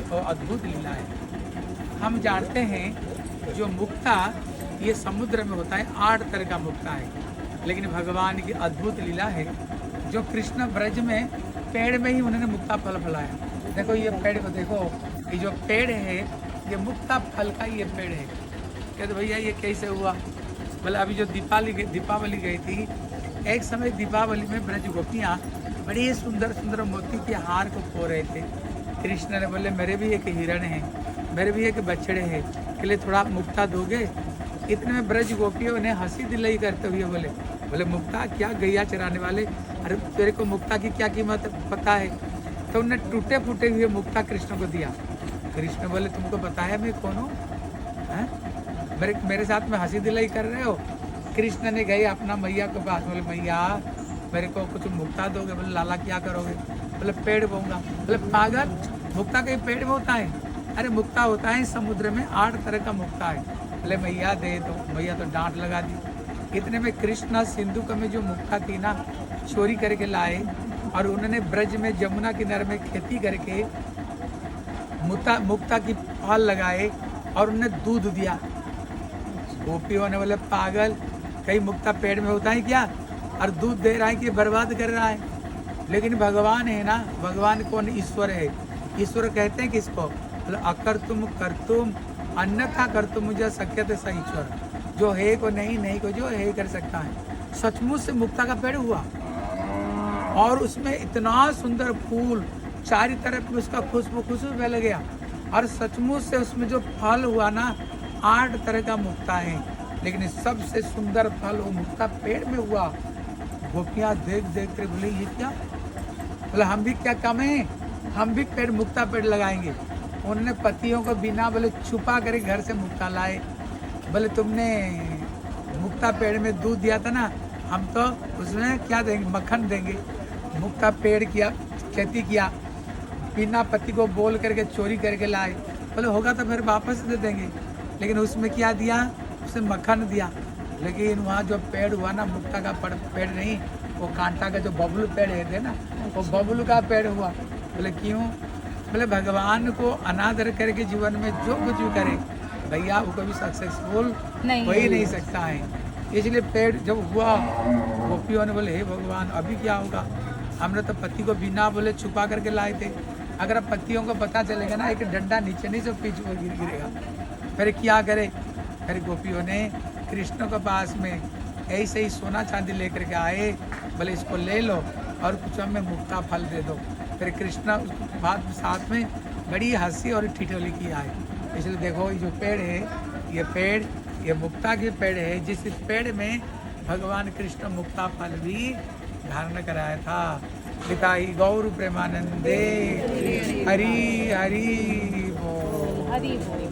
और अद्भुत लीला है। हम जानते हैं जो मुक्ता ये समुद्र में होता है, 8 तरह का मुक्ता है, लेकिन भगवान की अद्भुत लीला है जो कृष्ण ब्रज में पेड़ में ही उन्होंने मुक्ता फल फलाया। देखो ये पेड़ को देखो, ये जो पेड़ है ये मुक्ता फल का ये पेड़ है। कहते भैया ये कैसे हुआ? बोले अभी जो दीपावली गई थी, एक समय दीपावली में ब्रज गोपियाँ बड़ी सुंदर सुंदर मोती के हार को खो रहे थे। कृष्ण ने बोले मेरे भी एक हिरण है, मेरे भी एक बछड़े हैं, के लिए थोड़ा मुक्ता दोगे? इतने में ब्रज गोपियों ने हंसी दिलाई करते हुए बोले मुक्ता क्या, गैया चराने वाले, अरे तेरे को मुक्ता की क्या कीमत पता है? तो उन्हें टूटे फूटे हुए मुक्ता कृष्ण को दिया। कृष्ण बोले तुमको पता है मैं कौन हूँ? मेरे साथ में हंसी दिलाई कर रहे हो? कृष्ण ने गए अपना मैया के पास, बोले मैया मेरे को कुछ मुक्ता दोगे? बोले लाला क्या करोगे? बोले पेड़ बोऊंगा। बोले पागल, मुक्ता कहीं पेड़ में होता है? अरे मुक्ता होता है समुद्र में, 8 तरह का मुक्ता है। बोले मैया दे दो। मैया तो डांट लगा दी। इतने में कृष्णा सिंधु का में जो मुक्ता थी ना, चोरी करके लाए और उन्होंने ब्रज में जमुना किनारे में खेती करके मुक्ता की फल लगाए और उन्हें दूध दिया। गोपियों ने बोले पागल, कहीं मुक्ता पेड़ में होता है क्या? और दूध दे रहा है कि बर्बाद कर रहा है। लेकिन भगवान है ना, भगवान कौन? ईश्वर है। ईश्वर कहते हैं किसको? बोले अकर तुम कर तुम अन्यथा कर तुम मुझे शक्यते स ईश्वर, जो है को नहीं, नहीं को जो है कर सकता है। सचमुच से मुक्ता का पेड़ हुआ और उसमें इतना सुंदर फूल, चारी तरफ में उसका खुशबू फैल गया और सचमुच से उसमें जो फल हुआ ना, 8 तरह का मुक्ता है, लेकिन सबसे सुंदर फल वो मुक्ता पेड़ में हुआ। गोपियाँ देख देख कर बोले ये क्या? बोले हम भी क्या कम है, हम भी पेड़ मुक्ता पेड़ लगाएंगे। उन्होंने पतियों को बिना बोले छुपा कर घर से मुक्ता लाए। बोले तुमने मुक्ता पेड़ में दूध दिया था ना, हम तो उसमें क्या देंगे, मक्खन देंगे। मुक्ता पेड़ किया, खेती किया, बिना पति को बोल करके चोरी करके लाए। बोले होगा तो फिर वापस दे देंगे, लेकिन उसमें क्या दिया? उसने मक्खन दिया। लेकिन वहाँ जो पेड़ हुआ ना, मुक्ता का पेड़ नहीं, वो कांटा का जो बबलू पेड़ है ना, वो बबलू का पेड़ हुआ। बोले क्यों? बोले भगवान को अनादर करके जीवन में जो कुछ भी करे भैया वो कभी सक्सेसफुल हो ही नहीं सकता है। इसलिए पेड़ जब हुआ, गोपियों ने बोले हे भगवान अभी क्या होगा? हमने तो पति को बिना बोले छुपा करके लाए थे, अगर पतियों को पता चलेगा ना, एक डंडा नीचे नहीं सब पीछे गिरेगा, फिर क्या करे? फिर गोपियों ने कृष्ण के पास में ऐसे ही सोना चांदी लेकर के आए। बोले इसको ले लो और कुछ हमें मुक्ता फल दे दो। फिर कृष्ण बात साथ में बड़ी हंसी और ठिठोली की आए। इसलिए देखो ये जो पेड़ है, ये मुक्ता के पेड़ है, जिस पेड़ में भगवान कृष्ण मुक्ता फल भी धारण कराया था। पिता ही गौर प्रेमानंदे हरि हरि बोल।